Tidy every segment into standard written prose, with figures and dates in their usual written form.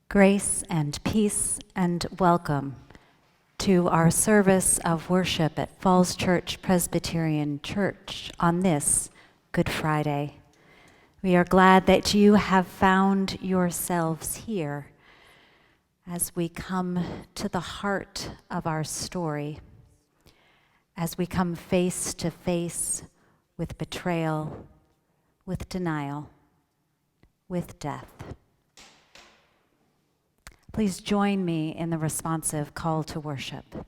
Grace and peace and welcome to our service of worship at Falls Church Presbyterian Church on this Good Friday. We are glad that you have found yourselves here as we come to the heart of our story, as we come face to face with betrayal, with denial, with death. Please join me in the responsive call to worship.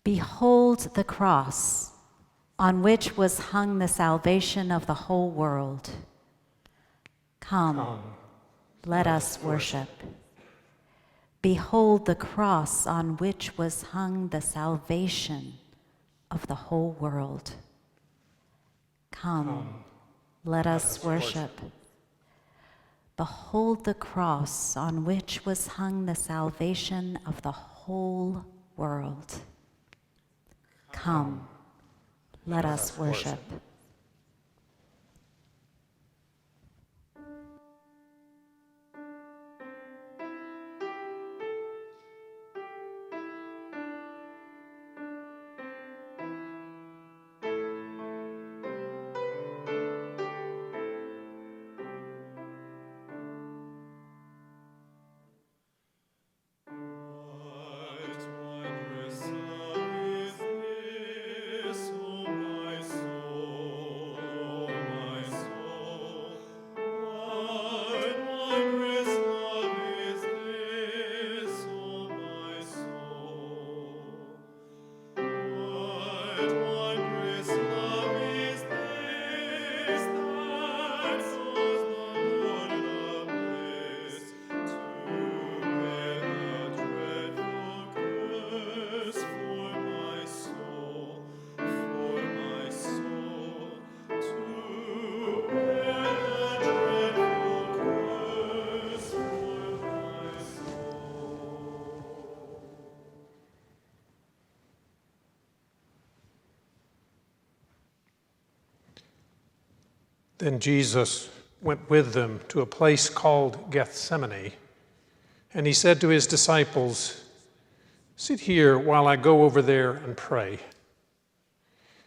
Behold the cross on which was hung the salvation of the whole world. Come, let us worship. Behold the cross on which was hung the salvation of the whole world. Come, let us worship. Behold the cross on which was hung the salvation of the whole world. Come, let us worship. Then Jesus went with them to a place called Gethsemane, and he said to his disciples, "Sit here while I go over there and pray."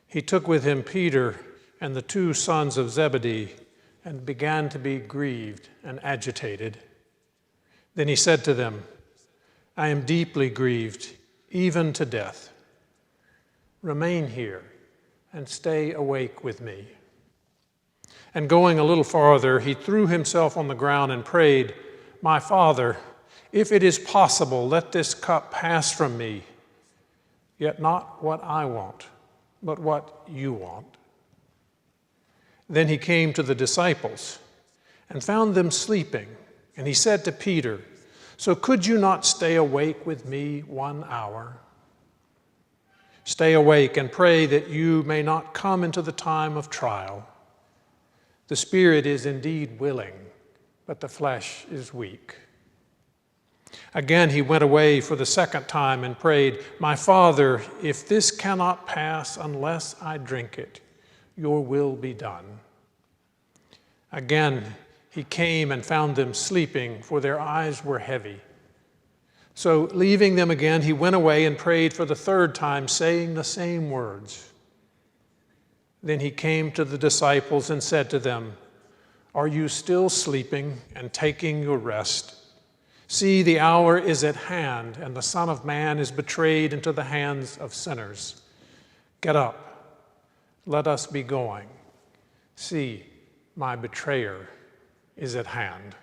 He took with him Peter and the two sons of Zebedee and began to be grieved and agitated. Then he said to them, "I am deeply grieved, even to death. Remain here and stay awake with me." And going a little farther, he threw himself on the ground and prayed, "My Father, if it is possible, let this cup pass from me. Yet not what I want, but what you want." Then he came to the disciples and found them sleeping. And he said to Peter, "So could you not stay awake with me 1 hour? Stay awake and pray that you may not come into the time of trial. The spirit is indeed willing, but the flesh is weak." Again he went away for the second time and prayed, "My Father, if this cannot pass unless I drink it, your will be done." Again he came and found them sleeping, for their eyes were heavy. So leaving them again, he went away and prayed for the third time, saying the same words. Then he came to the disciples and said to them, "Are you still sleeping and taking your rest? See, the hour is at hand, and the Son of Man is betrayed into the hands of sinners. Get up, let us be going. See, my betrayer is at hand."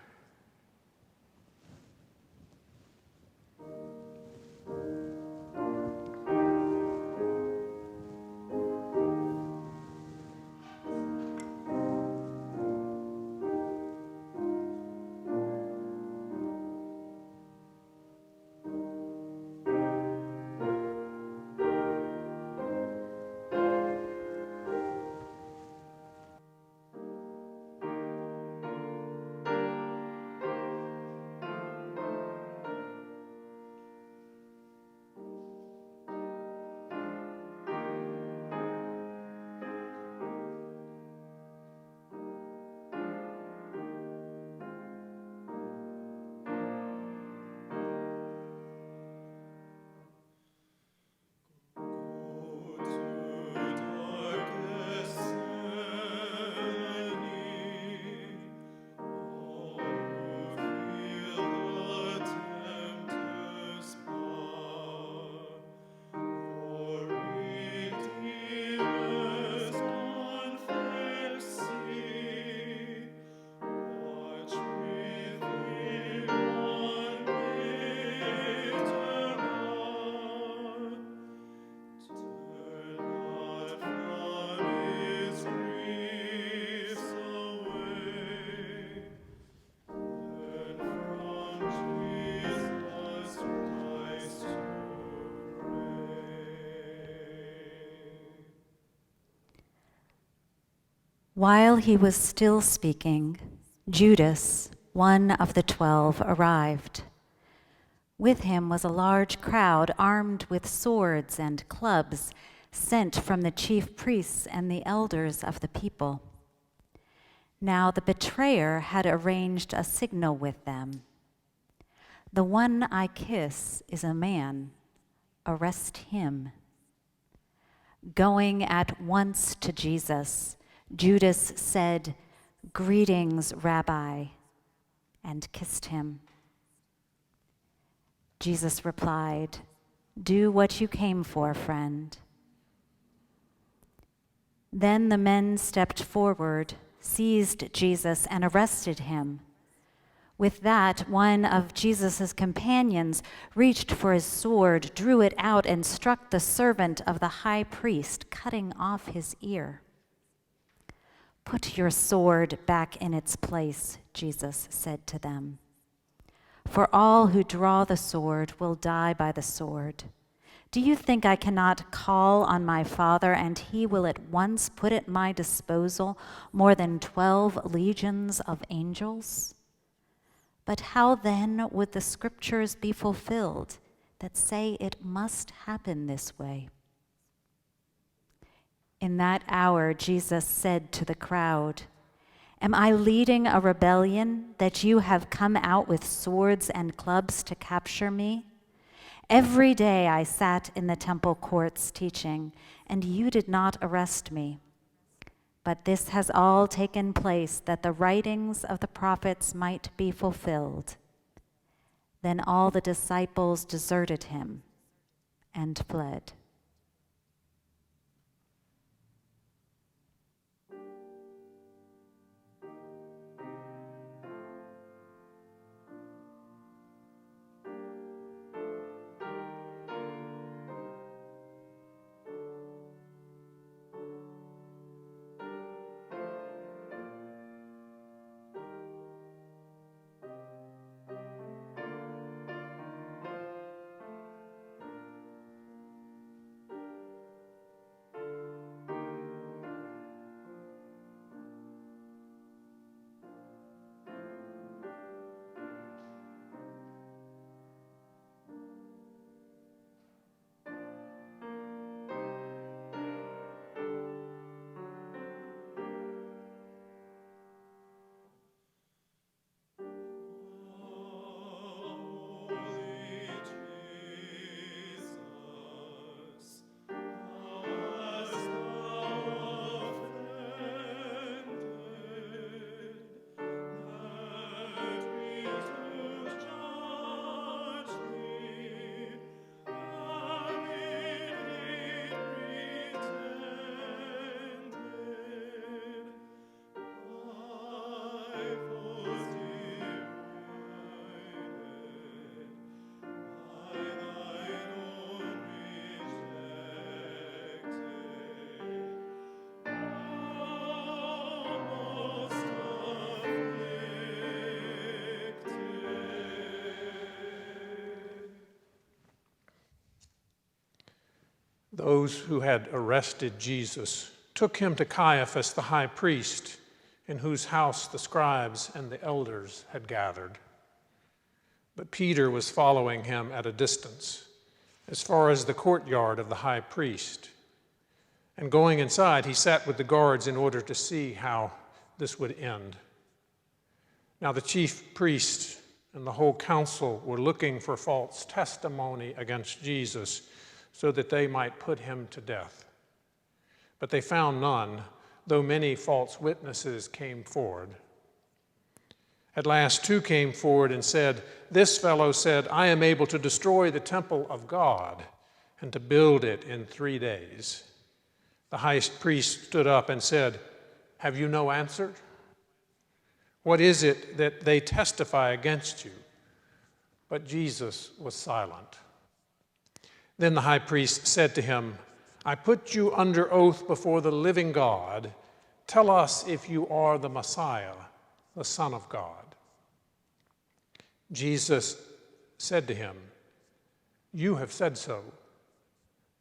While he was still speaking, Judas, one of the 12, arrived. With him was a large crowd armed with swords and clubs, sent from the chief priests and the elders of the people. Now the betrayer had arranged a signal with them. "The one I kiss is a man. Arrest him." Going at once to Jesus, Judas said, "Greetings, Rabbi," and kissed him. Jesus replied, "Do what you came for, friend." Then the men stepped forward, seized Jesus, and arrested him. With that, one of Jesus' companions reached for his sword, drew it out, and struck the servant of the high priest, cutting off his ear. "Put your sword back in its place," Jesus said to them. "For all who draw the sword will die by the sword. Do you think I cannot call on my Father, and he will at once put at my disposal more than 12 legions of angels? But how then would the scriptures be fulfilled that say it must happen this way?" In that hour, Jesus said to the crowd, "Am I leading a rebellion that you have come out with swords and clubs to capture me? Every day I sat in the temple courts teaching, and you did not arrest me. But this has all taken place that the writings of the prophets might be fulfilled." Then all the disciples deserted him and fled. Those who had arrested Jesus took him to Caiaphas, the high priest, in whose house the scribes and the elders had gathered. But Peter was following him at a distance, as far as the courtyard of the high priest. And going inside, he sat with the guards in order to see how this would end. Now the chief priests and the whole council were looking for false testimony against Jesus, so that they might put him to death. But they found none, though many false witnesses came forward. At last 2 came forward and said, "This fellow said, 'I am able to destroy the temple of God and to build it in 3 days.' The high priest stood up and said, 'Have you no answer? What is it that they testify against you?' But Jesus was silent. Then the high priest said to him, 'I put you under oath before the living God. Tell us if you are the Messiah, the Son of God.' Jesus said to him, 'You have said so.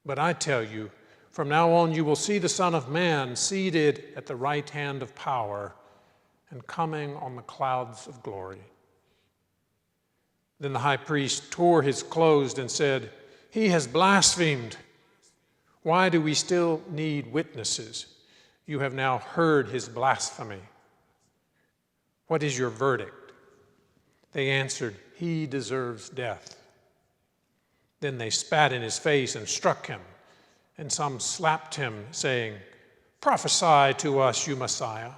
But I tell you, From now on you will see the Son of Man seated at the right hand of power and coming on the clouds of glory." Then the high priest tore his clothes and said, "He has blasphemed. Why do we still need witnesses? You have now heard his blasphemy. What is your verdict?" They answered, "He deserves death." Then they spat in his face and struck him, and some slapped him, saying, "Prophesy to us, you Messiah.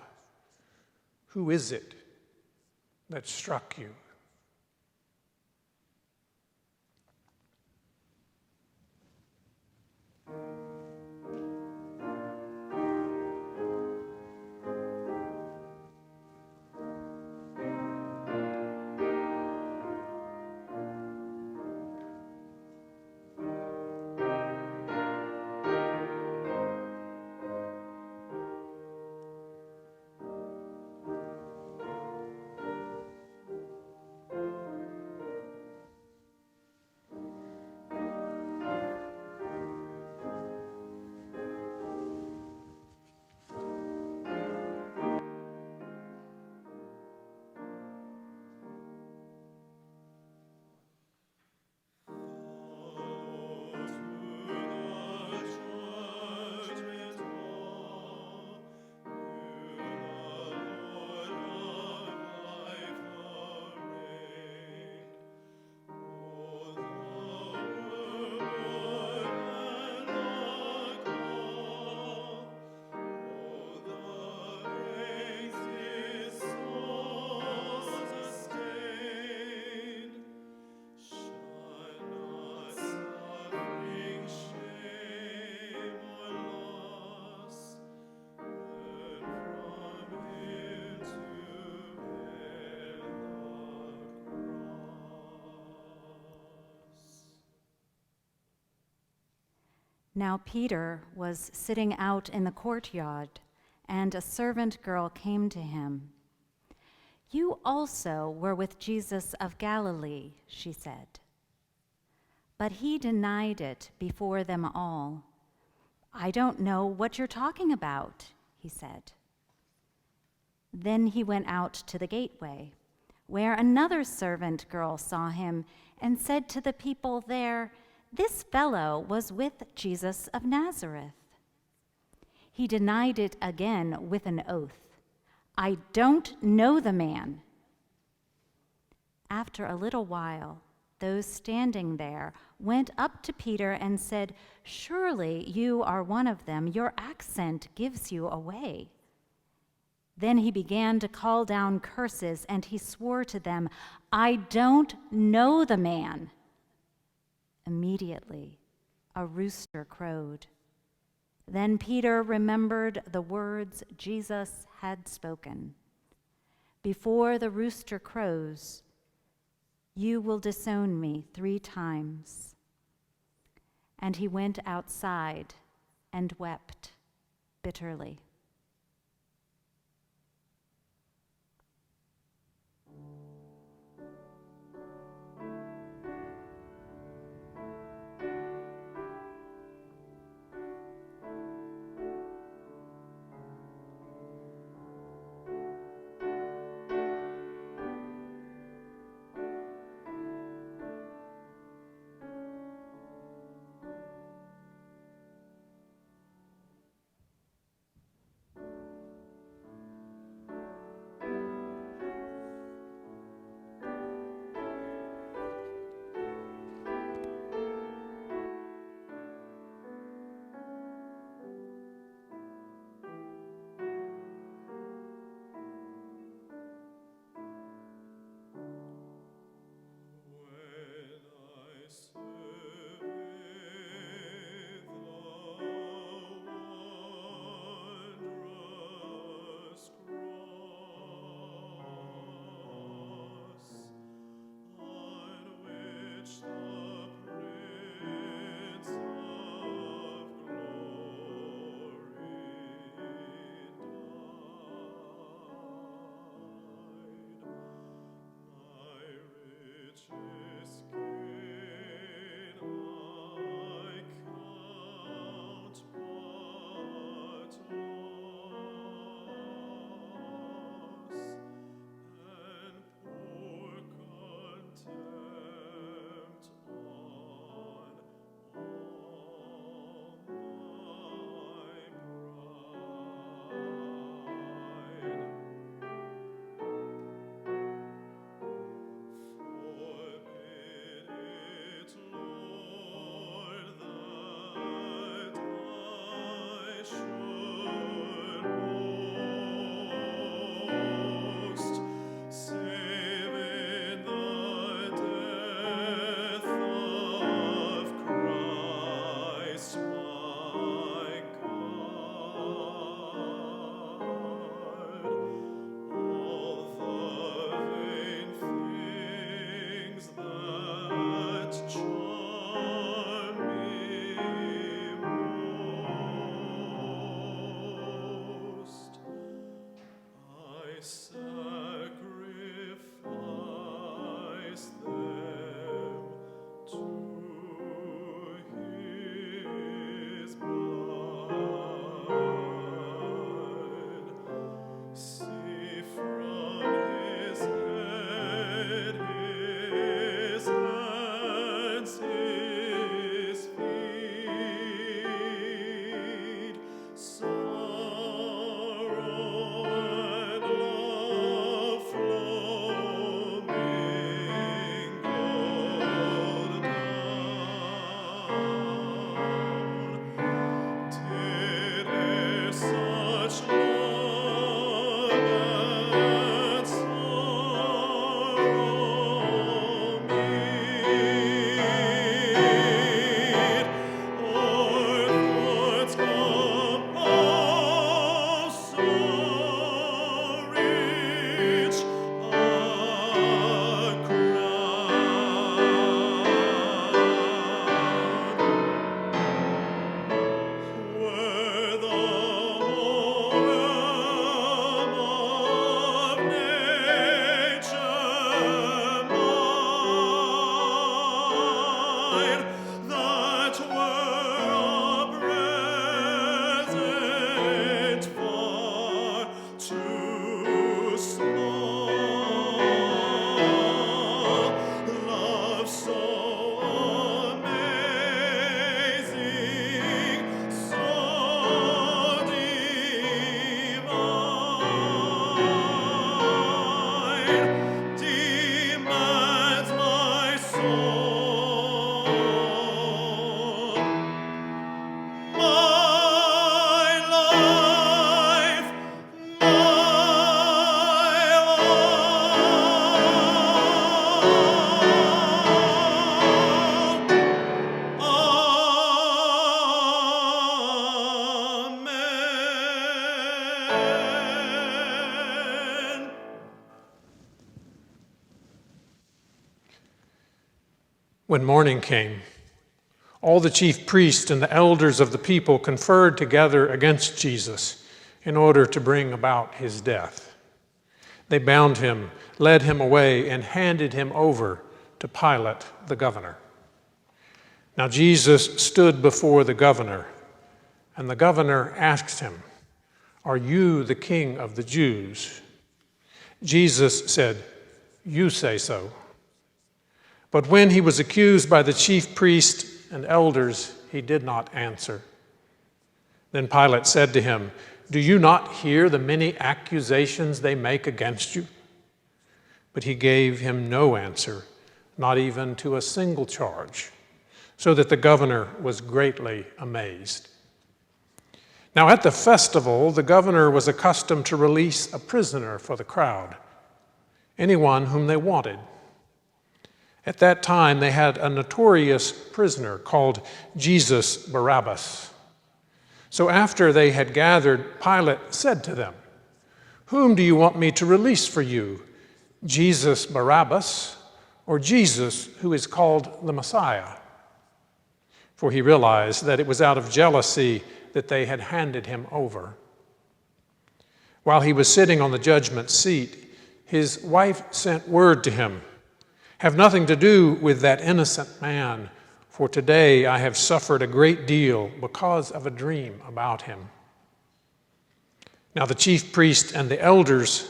Who is it that struck you?" Now Peter was sitting out in the courtyard, and a servant girl came to him. "You also were with Jesus of Galilee," she said. But he denied it before them all. "I don't know what you're talking about," he said. Then he went out to the gateway, where another servant girl saw him and said to the people there, "This fellow was with Jesus of Nazareth." He denied it again with an oath, "I don't know the man." After a little while, those standing there went up to Peter and said, "Surely you are one of them. Your accent gives you away." Then he began to call down curses, and he swore to them, "I don't know the man." Immediately, a rooster crowed. Then Peter remembered the words Jesus had spoken. "Before the rooster crows, you will disown me 3 times." And he went outside and wept bitterly. When morning came, all the chief priests and the elders of the people conferred together against Jesus in order to bring about his death. They bound him, led him away, and handed him over to Pilate, the governor. Now Jesus stood before the governor, and the governor asked him, "Are you the king of the Jews?" Jesus said, "You say so." But when he was accused by the chief priests and elders, he did not answer. Then Pilate said to him, "Do you not hear the many accusations they make against you?" But he gave him no answer, not even to a single charge, so that the governor was greatly amazed. Now at the festival, the governor was accustomed to release a prisoner for the crowd, anyone whom they wanted. At that time, they had a notorious prisoner called Jesus Barabbas. So after they had gathered, Pilate said to them, "Whom do you want me to release for you, Jesus Barabbas or Jesus who is called the Messiah?" For he realized that it was out of jealousy that they had handed him over. While he was sitting on the judgment seat, his wife sent word to him, "Have nothing to do with that innocent man, for today I have suffered a great deal because of a dream about him." Now the chief priest and the elders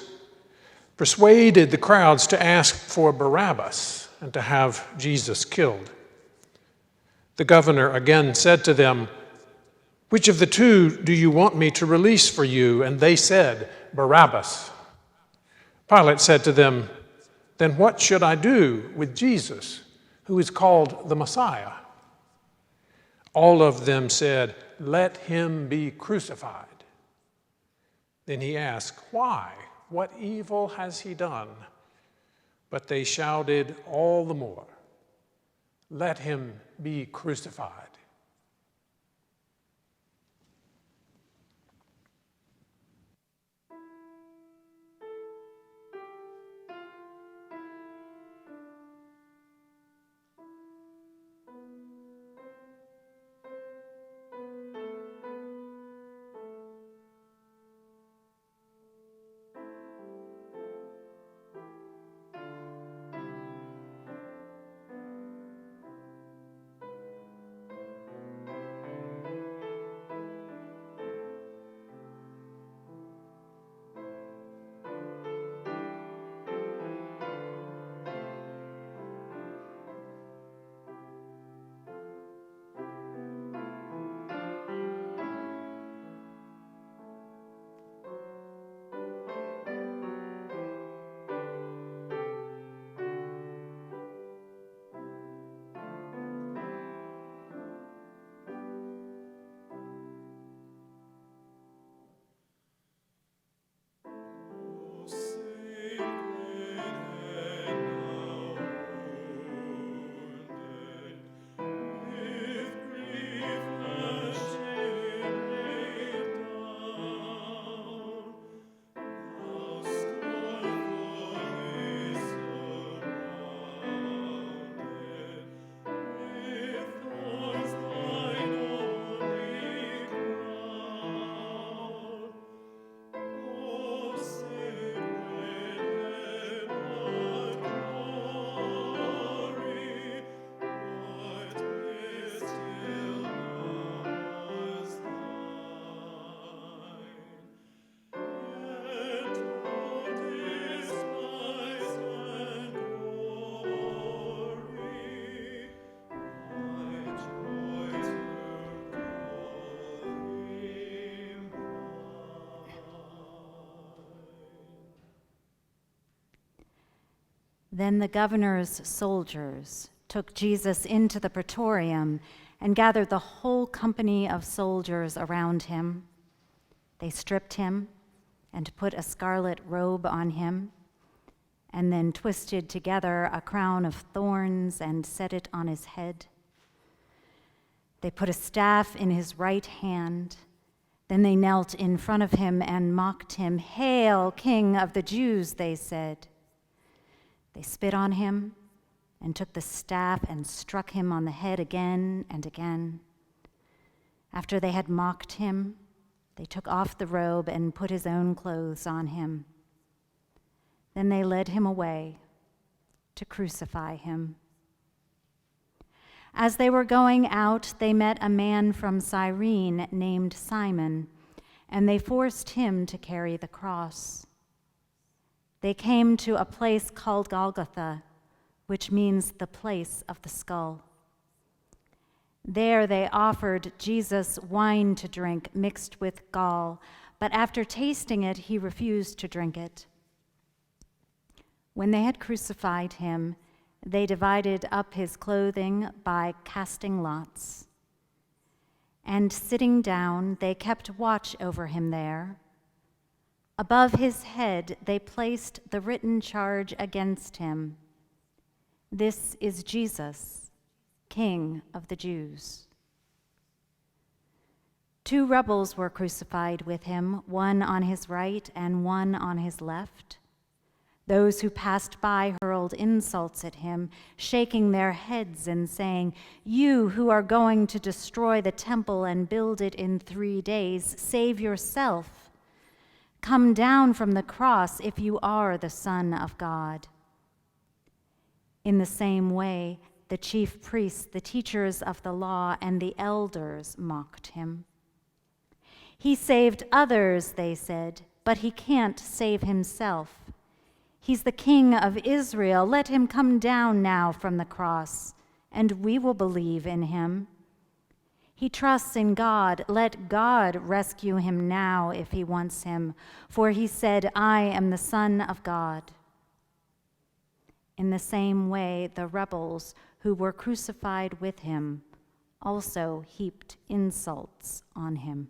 persuaded the crowds to ask for Barabbas and to have Jesus killed. The governor again said to them, "Which of the two do you want me to release for you?" And they said, "Barabbas." Pilate said to them, "Then what should I do with Jesus, who is called the Messiah?" All of them said, "Let him be crucified." Then he asked, "Why? What evil has he done?" But they shouted all the more, "Let him be crucified." Then the governor's soldiers took Jesus into the praetorium and gathered the whole company of soldiers around him. They stripped him and put a scarlet robe on him, and then twisted together a crown of thorns and set it on his head. They put a staff in his right hand. Then they knelt in front of him and mocked him. "Hail, King of the Jews," they said. They spit on him and took the staff and struck him on the head again and again. After they had mocked him, they took off the robe and put his own clothes on him. Then they led him away to crucify him. As they were going out, they met a man from Cyrene named Simon, and they forced him to carry the cross. They came to a place called Golgotha, which means the place of the skull. There they offered Jesus wine to drink mixed with gall, but after tasting it, he refused to drink it. When they had crucified him, they divided up his clothing by casting lots. And sitting down, they kept watch over him there. Above his head, they placed the written charge against him: "This is Jesus, King of the Jews." 2 rebels were crucified with him, one on his right and one on his left. Those who passed by hurled insults at him, shaking their heads and saying, "You who are going to destroy the temple and build it in 3 days, save yourself. Come down from the cross if you are the Son of God." In the same way, the chief priests, the teachers of the law, and the elders mocked him. "He saved others," they said, "but he can't save himself. He's the King of Israel. Let him come down now from the cross, and we will believe in him. He trusts in God. Let God rescue him now if he wants him, for he said, 'I am the Son of God.'" In the same way, the rebels who were crucified with him also heaped insults on him.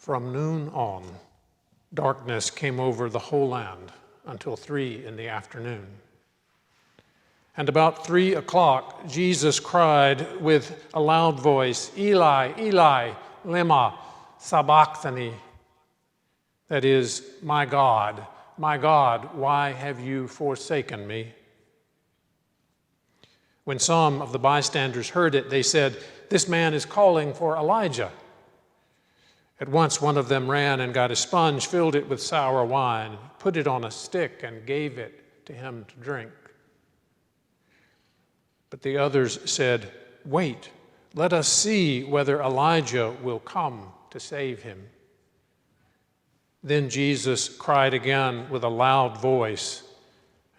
From noon on, darkness came over the whole land until 3 p.m. And about 3 o'clock, Jesus cried with a loud voice, Eli, Eli, lema sabachthani. That is, my God, why have you forsaken me? When some of the bystanders heard it, they said, this man is calling for Elijah. At once one of them ran and got a sponge, filled it with sour wine, put it on a stick, and gave it to him to drink. But the others said, wait, let us see whether Elijah will come to save him. Then Jesus cried again with a loud voice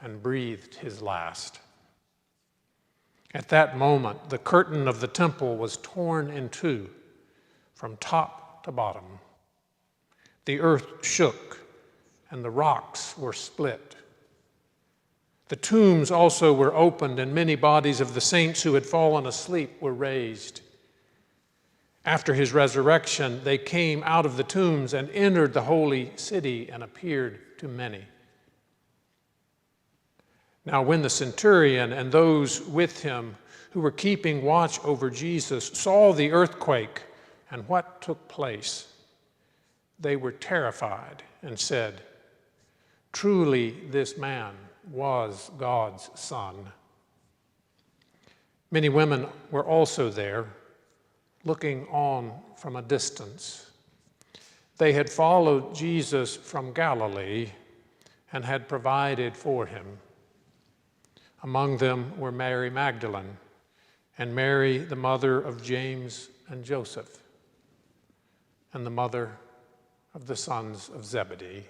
and breathed his last. At that moment, the curtain of the temple was torn in two from top to bottom. The earth shook and the rocks were split. The tombs also were opened, and many bodies of the saints who had fallen asleep were raised. After his resurrection, they came out of the tombs and entered the holy city and appeared to many. Now, when the centurion and those with him who were keeping watch over Jesus saw the earthquake and what took place, they were terrified and said, truly, this man was God's Son. Many women were also there, looking on from a distance. They had followed Jesus from Galilee and had provided for him. Among them were Mary Magdalene and Mary, the mother of James and Joseph, and the mother of the sons of Zebedee.